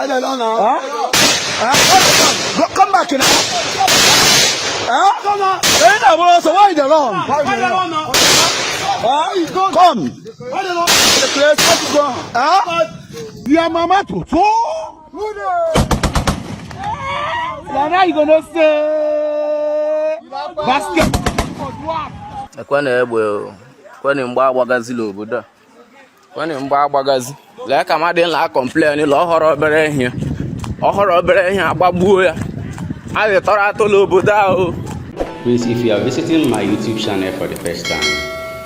I don't know now. Come back now. Come on. So why the wrong? Come. The place has gone. Your mama to so. Now you gonna say basket. Kwani mgba agbagazi l'obodo kwani mgba agbagazi lee ka mmadụ la complain la ọhọrọ obere ihe agbagbuo ya a dị tọrọ atọ l'obodo ahụ. Please, if you are visiting my YouTube channel for the first time,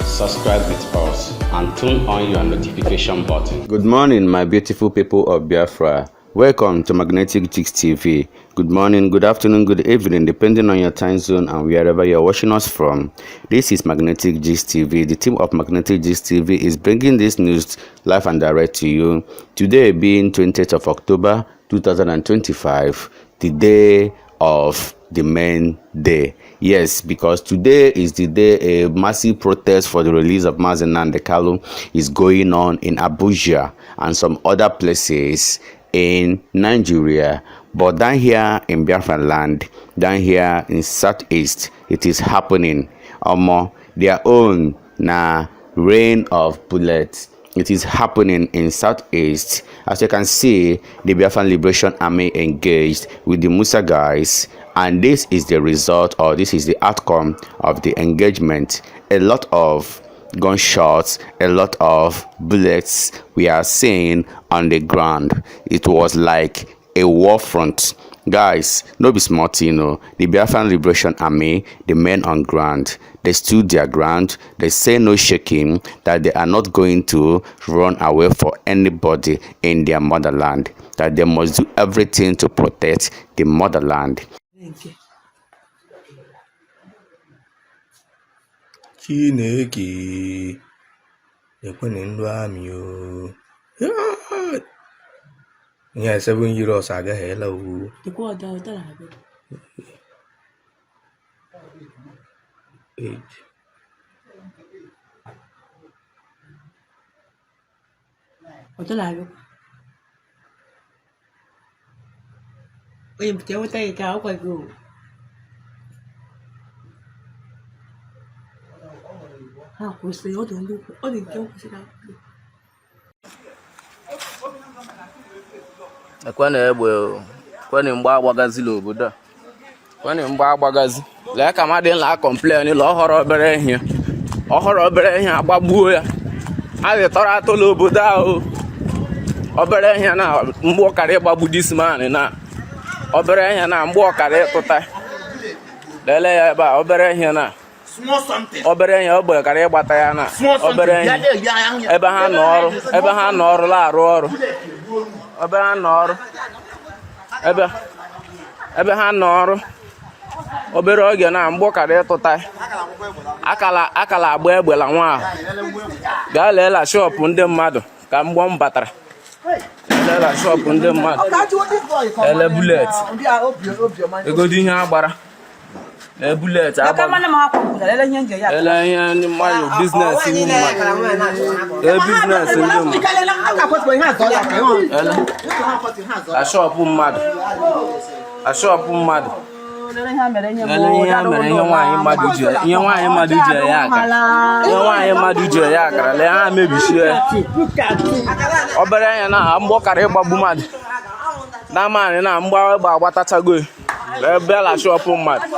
subscribe with us and turn on your notification button. Good morning, my beautiful people of Biafra. Welcome to Magnetic Gist TV. Good morning, good afternoon, good evening, depending on your time zone and wherever you're watching us from. This is Magnetic Gist TV. The team of Magnetic Gist TV is bringing this news live and direct to you. Today being 20th of October 2025, the day of the main day. Yes, because today is the day a massive protest for the release of mazi Nnamdi Kalu is going on in Abuja and some other places in Nigeria. But down here in Biafran land, down here in Southeast, it is happening. Their own rain of bullets. It is happening in Southeast. As you can see, the Biafran Liberation Army engaged with the Musa guys, and this is the result, or this is the outcome of the engagement. A lot of gunshots, a lot of bullets we are seeing on the ground. It was like a war front. Guys, no be smart, the Biafran Liberation Army, the men on ground, they stood their ground. They say no shaking, that they are not going to run away for anybody in their motherland, that they must do everything to protect the motherland. Chineke ekwenye ndụ amị o. Nye 7 years agaghị ele o. Kwani mgba agbagazi l'obodo kwani mgba agbagazi lee ka mmadụ la complain la ọhọrọ obere ihe agbagbuo ya a dị tọrọ atọ l'obodo ahụ. Obere ihe na mgbe ọkara ịgbagbu this man na obere ihe na mgbe ọkara ịtụta lele ya ebe a. Obere ihe na obere ihe ogbe kara ịgbata ya na obere ihe ebe ha nọ ọrụ la arụ ọrụ ebe ha nọ ọrụ ebe ha nọ ọrụ obere oge na mgbe ọkara ịtụta akala agba egbela nwa ahụ gaa leela shọpụ ndị mmadụ ka mgbọ m batara. Leela shọpụ ndị mmadụ ele bulet egodi ihe agbara bulet agbara ele ihe ndị mmadụ biznes ndị mmadụ biznes ndị mmadụ ashọpụ mmadụ ele ihe mere ihe nwaanyị mmadụ ji ya akara lee ha mebishie obere anya na mgbọ kara ịgbagbu mmadụ na maanị na mgba egbe agbatachago ebe la shọpụ mmadụ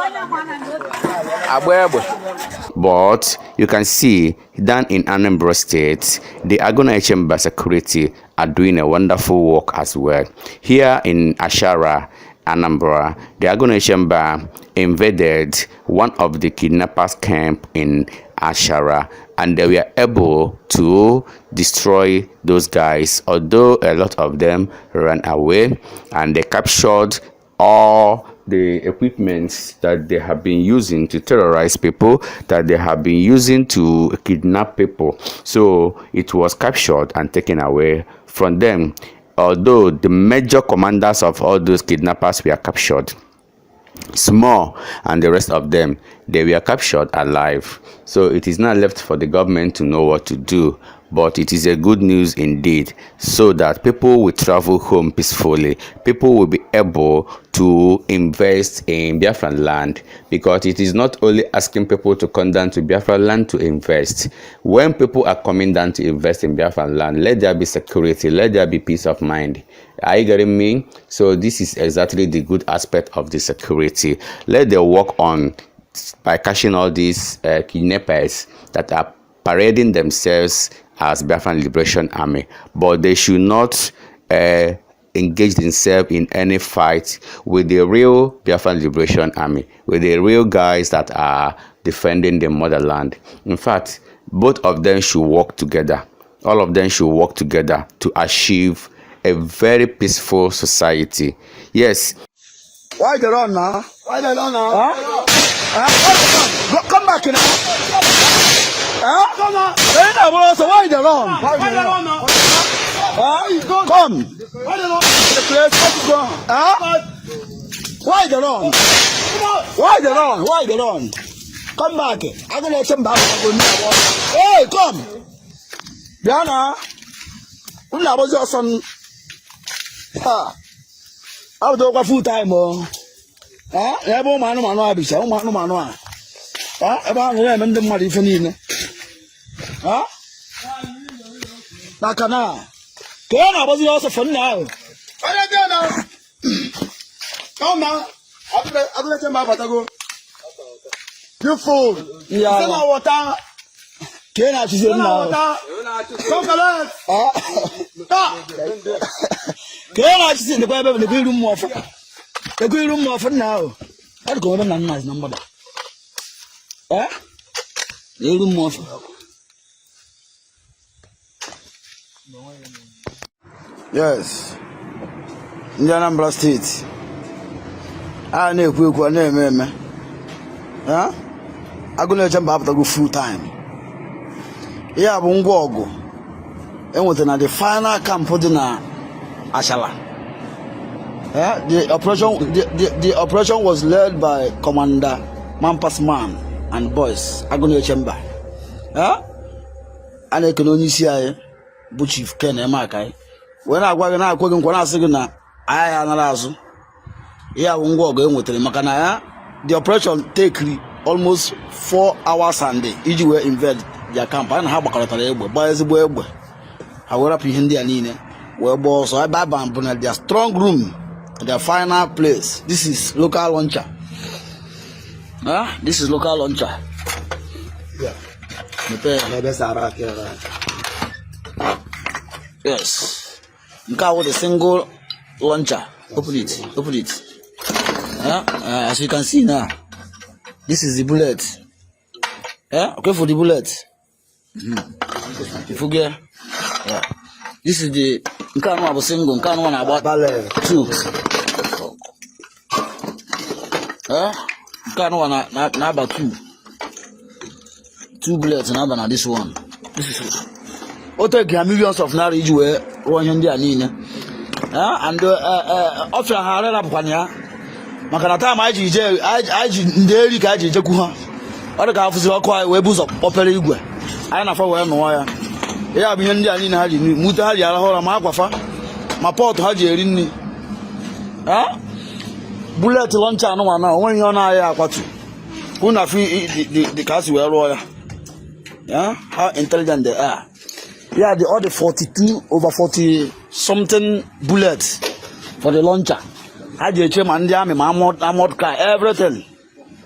agba egbe. But you can see down in Anambra State, the Agona Chamber security are doing a wonderful work as well. Here in Asari, Anambra, the Agona Chamber invaded one of the kidnappers' camp in Asari, and they were able to destroy those guys, although a lot of them ran away, and they captured all the equipment that they have been using to terrorize people, that they have been using to kidnap people. So it was captured and taken away from them. Although the major commanders of all those kidnappers were captured, Small and the rest of them, they were captured alive. So it is now left for the government to know what to do. but it is a good news indeed, so that people will travel home peacefully. People will be able to invest in Biafran land, because it is not only asking people to come down to Biafran land to invest. When people are coming down to invest in Biafran land, let there be security, let there be peace of mind. Are you getting me? So this is exactly the good aspect of the security. Let them work on by catching all these kidnappers that are parading themselves as Biafran Liberation Army, but they should not engage themselves in any fight with the real Biafran Liberation Army, with the real guys that are defending the motherland. In fact, both of them should work together. All of them should work together to achieve a very peaceful society. Yes. Why they run now? Why they run now? Huh? Come back now. Huh? So why they run? Why they run now? Come. Why they run? The place is gone. Huh? Why they run? Why they run? Why they run? Come back. I'm gonna let them back. Hey, come. Diana. Who was your son? Ha. I'll do a full time. Ah, every man, Abisha, man. Ah, about the money for me. Ah, Nakana. Can I was also for now? I don't know. Come now. I'll let him have a go. You fool. Yeah, water. Can I see now? Come on. Ah, can I see the Bible? The good room of the good room of now. I'll go over and nice number. Eh? The room of yes. In the Anambra State. I know quick name, huh? I'm going to jump up to go full time. Yeah, Bungogo. And within the final camp for dinner, Ashala. Yeah, the operation was led by Commander Mampas Man and boys. Agonia Chamber. Yeah? And I can only see Buchief Ken and Makai. When I was now cooking Kwanasina, I analyze. Yeah, Bungogo with the Macanaya. The operation take almost 4 hours and day. Each were invaded their camp and have a character, boys, boy. I will apprehend the Anine. Well, boss, I buy bamboo at their strong room, their final place. This is local launcher. This is local launcher. Yeah. Yes. You got with a single launcher. Open it. As you can see now, this is the bullet. Okay for the bullet. You forget. Yeah. This is the can't have a single, can't one about 2. Can't one about 2. 2 bullets and other than this one. This is what take millions of naira each way running there Nina. And often I up one ya. Makanata I daily kaji Jakuha. Other guys are quite webs of opera. I know for where no. Yeah, I've been in Haji, Mutaji, Magwafa, my port Haji, bullet launcher, no one now. When you're not, what who not the cast were lawyer. Yeah, how intelligent they are. Yeah, the other 42 over 40 something bullets for the launcher. Haji, Chairman, Yami, Mamot car, everything.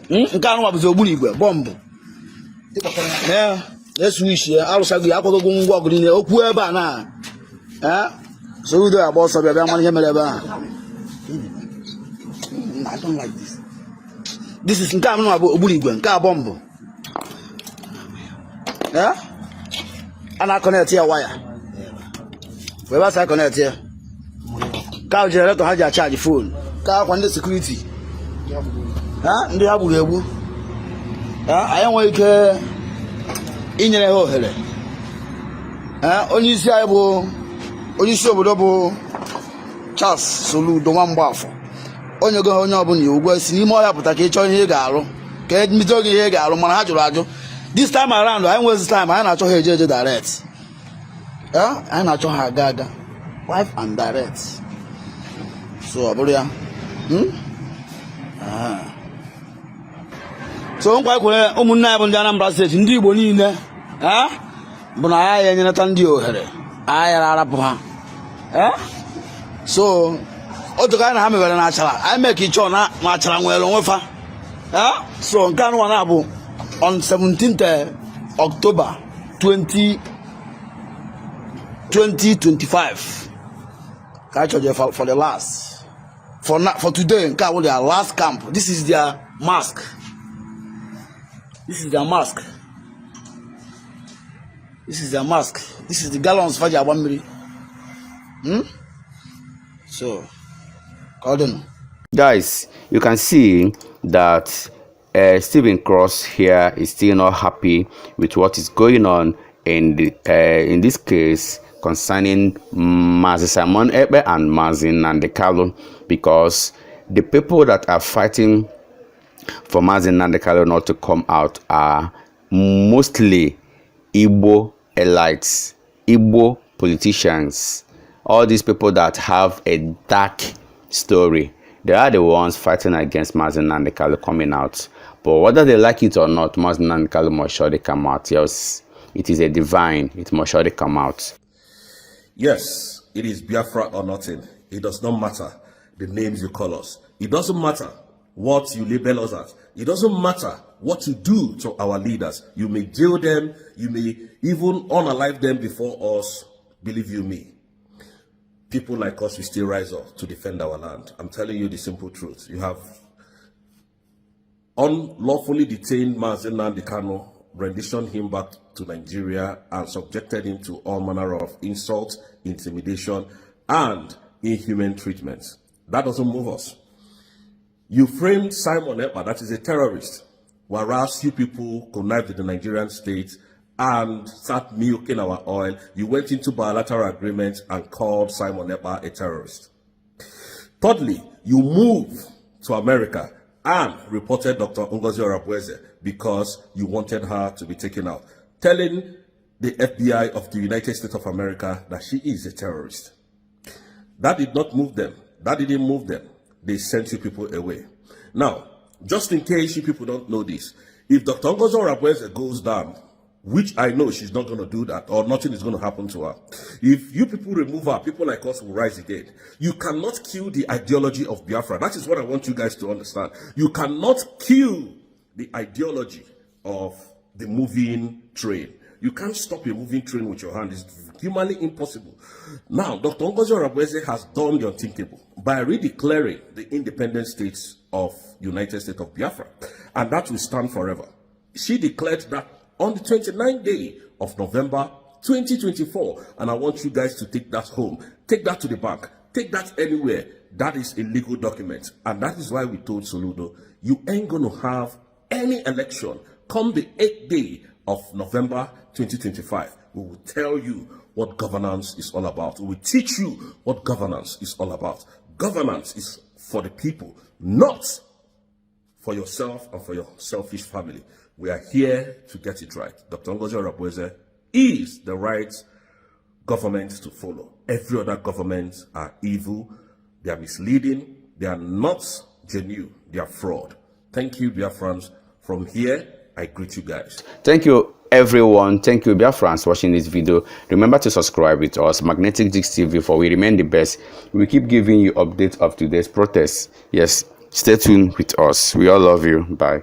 Can't have a bully bomb. Yeah. Let's wish you. I was going to go walk in the Okueba now. So we do about some of them. I don't like this. This is Nkamno about Buligwen, car bomb. Yeah? And I connect here wire. Where was I connect here? Car generator had your charge phone. Car on the security. Huh? The Abu Lebu. I am like. Inyere ohere onye isi anyị bụ onye isi obodo bụ Charles Soludo Nwamgbafọ onye go onye ọbụla ugwu esi n'ime ọhịa pụta ka ịchọ ihe ị ga-arụ ka emito gị ihe ị ga-arụ mana ha jụrụ ajụ this time around I was time I na-achọ ha eje direct anyị na-achọ ha aga aga live and direct. So ọ bụrụ ya so nkwa kwere ụmụnne anyị bụ ndị Anambra steeti, ndị Igbo niile bụ na anyị enyenata ndị ohere, anyị arapụ ha. So otu ka anyị na ha mewere na achara, anyị mee ka ịchọ na ma achara nwere onwe fa. So nke anụ na bụ on 17th October 2025 ka anyị for the last for today. Nke a bụ their last camp. This is their mask. This is their mask. This is their mask. This is the gallons for their 1 million. So, Gordon. Guys, you can see that Stephen Cross here is still not happy with what is going on in this case concerning Mazi Simon Ekpe and Mazi Nnamdi Kalu, because the people that are fighting for Mazi Nnamdi Kalu not to come out are mostly Igbo elites, Igbo politicians, all these people that have a dark story. They are the ones fighting against Mazi Nnamdi Kalu coming out. But whether they like it or not, Mazi Nnamdi Kalu must surely come out. Yes, it is a divine. It must surely come out. Yes, it is Biafra or nothing. It does not matter the names you call us. It doesn't matter what you label us as. It doesn't matter what you do to our leaders. You may jail them. You may even unalive them before us. Believe you me, people like us will still rise up to defend our land. I'm telling you the simple truth. You have unlawfully detained Mazi Nnamdi Kalu, renditioned him back to Nigeria, and subjected him to all manner of insults, intimidation, and inhuman treatment. That doesn't move us. You framed Simon Ekpa, that is a terrorist, whereas you people connived with the Nigerian state and start milking our oil. You went into bilateral agreements and called Simon Ekpa a terrorist. Thirdly, you moved to America and reported Dr. Ngozi Orabueze because you wanted her to be taken out, telling the FBI of the United States of America that she is a terrorist. That did not move them. That didn't move them. They sent you people away. Now, just in case you people don't know this, if Dr. Ngozi Orabueze goes down, which I know she's not going to do that, or nothing is going to happen to her. If you people remove her, people like us will rise again. You cannot kill the ideology of Biafra. That is what I want you guys to understand. You cannot kill the ideology of the moving train. You can't stop a moving train with your hand. It's humanly impossible. Now, Dr. Ngozi Orabueze has done the unthinkable by redeclaring the independent states of United States of Biafra. And that will stand forever. She declared that on the 29th day of November 2024. And I want you guys to take that home. Take that to the bank. Take that anywhere. That is a legal document. And that is why we told Soludo, you ain't going to have any election come the 8th day of November 2025. We will tell you what governance is all about. We will teach you what governance is all about. Governance is for the people, not for yourself and for your selfish family. We are here to get it right. Dr. Ngozi Orabueze is the right government to follow. Every other government are evil, they are misleading, they are not genuine, they are fraud. Thank you, Biafrans. From here, I greet you guys. Thank you, everyone. Thank you, Biafrans, watching this video. Remember to subscribe with us, Magnetic Gist TV, for we remain the best. We keep giving you updates of today's protests. Yes, stay tuned with us. We all love you. Bye.